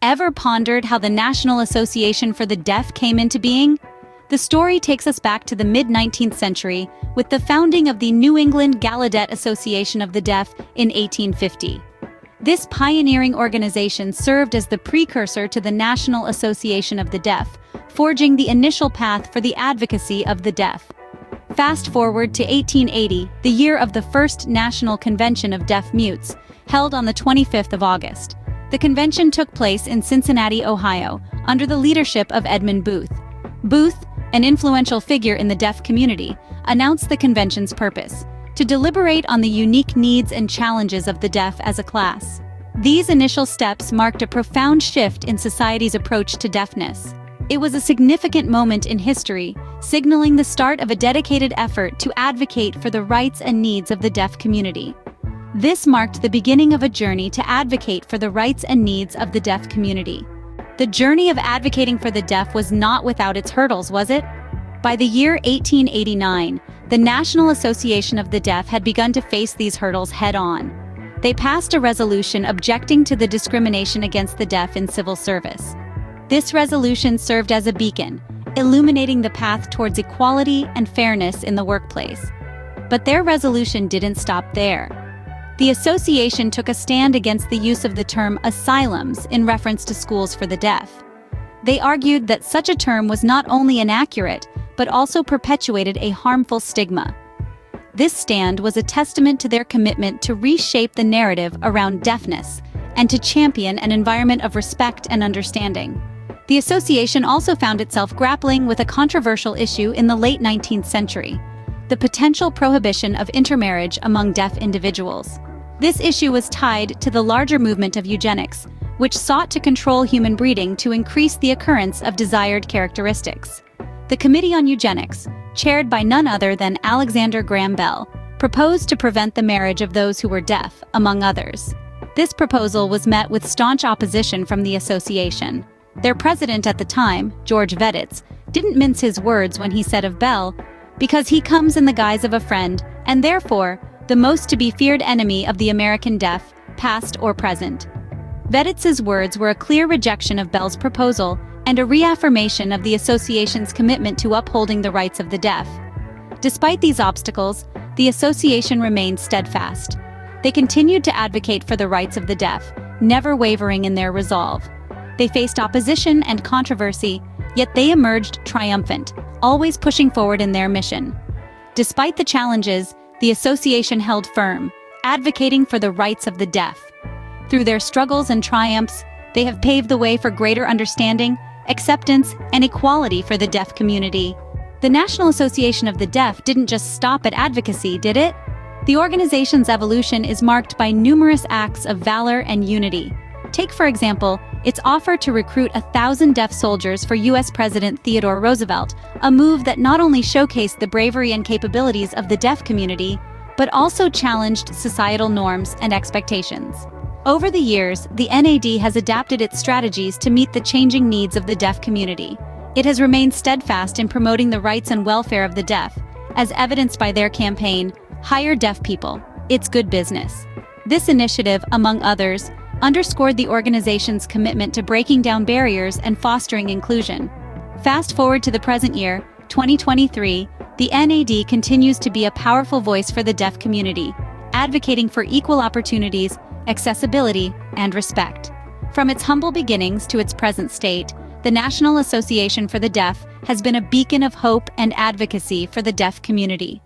Ever pondered how the National Association for the Deaf came into being? The story takes us back to the mid-19th century with the founding of the New England Gallaudet Association of the Deaf in 1850. This pioneering organization served as the precursor to the National Association of the Deaf, forging the initial path for the advocacy of the deaf. Fast forward to 1880, the year of the first National Convention of Deaf Mutes, held on the 25th of August. The convention took place in Cincinnati, Ohio, under the leadership of Edmund Booth. Booth, an influential figure in the deaf community, announced the convention's purpose: to deliberate on the unique needs and challenges of the deaf as a class. These initial steps marked a profound shift in society's approach to deafness. It was a significant moment in history, signaling the start of a dedicated effort to advocate for the rights and needs of the deaf community. This marked the beginning of a journey to advocate for the rights and needs of the deaf community. The journey of advocating for the deaf was not without its hurdles, was it? By the year 1889, the National Association of the Deaf had begun to face these hurdles head-on. They passed a resolution objecting to the discrimination against the deaf in civil service. This resolution served as a beacon, illuminating the path towards equality and fairness in the workplace. But their resolution didn't stop there. The association took a stand against the use of the term asylums in reference to schools for the deaf. They argued that such a term was not only inaccurate, but also perpetuated a harmful stigma. This stand was a testament to their commitment to reshape the narrative around deafness and to champion an environment of respect and understanding. The association also found itself grappling with a controversial issue in the late 19th century: the potential prohibition of intermarriage among deaf individuals. This issue was tied to the larger movement of eugenics, which sought to control human breeding to increase the occurrence of desired characteristics. The Committee on Eugenics, chaired by none other than Alexander Graham Bell, proposed to prevent the marriage of those who were deaf, among others. This proposal was met with staunch opposition from the association. Their president at the time, George Veditz, didn't mince his words when he said of Bell, "Because he comes in the guise of a friend, and therefore, the most to be feared enemy of the American deaf, past or present." Veditz's words were a clear rejection of Bell's proposal and a reaffirmation of the association's commitment to upholding the rights of the deaf. Despite these obstacles, the association remained steadfast. They continued to advocate for the rights of the deaf, never wavering in their resolve. They faced opposition and controversy, yet they emerged triumphant, always pushing forward in their mission. Despite the challenges, the association held firm, advocating for the rights of the deaf. Through their struggles and triumphs, they have paved the way for greater understanding, acceptance, and equality for the deaf community. The National Association of the Deaf didn't just stop at advocacy, did it? The organization's evolution is marked by numerous acts of valor and unity. Take, for example, its offer to recruit 1,000 deaf soldiers for U.S. President Theodore Roosevelt, a move that not only showcased the bravery and capabilities of the deaf community, but also challenged societal norms and expectations. Over the years, the NAD has adapted its strategies to meet the changing needs of the deaf community. It has remained steadfast in promoting the rights and welfare of the deaf, as evidenced by their campaign, "Hire Deaf People, It's Good Business." This initiative, among others, underscored the organization's commitment to breaking down barriers and fostering inclusion. Fast forward to the present year, 2023, the NAD continues to be a powerful voice for the deaf community, advocating for equal opportunities, accessibility, and respect. From its humble beginnings to its present state, the National Association for the Deaf has been a beacon of hope and advocacy for the deaf community.